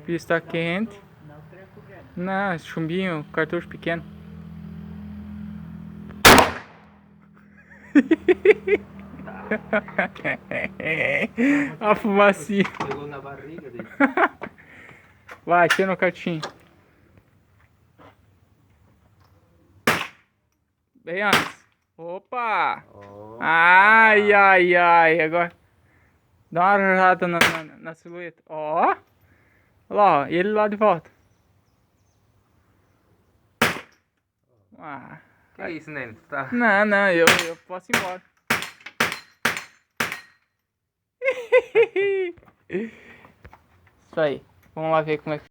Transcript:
Pista quente. Não, chumbinho, cartucho pequeno. A fumacinha. Pegou na barriga dele. Vai, tira no cartinho. Bem antes. Opa! Ai, ai, ai. Agora. Dá uma rajada na silhueta. Ó. Olha lá, ó. Ele lá de volta. Ah. Que é isso, Nene? Tá... Não, eu posso ir embora. Isso aí. Vamos lá ver como é que